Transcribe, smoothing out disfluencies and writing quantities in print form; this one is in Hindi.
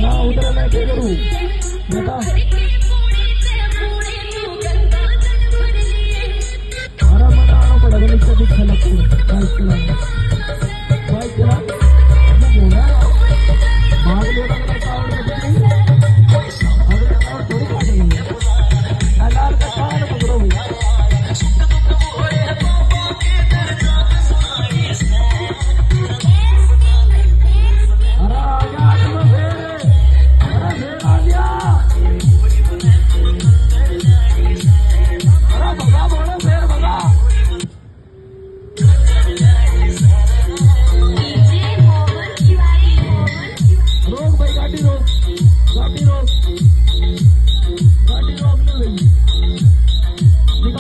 ना उधर मैं क्या करूं बता हरा मना आना पड़ेगा इससे भी खलक बाइक चला मैं बोल रहा भाग ले रहा मैं कावड़ में नहीं अगर कावड़ थोड़ी काटेंगे अलाल का कावड़ पकड़ो रोक भाई गाड़ी रोक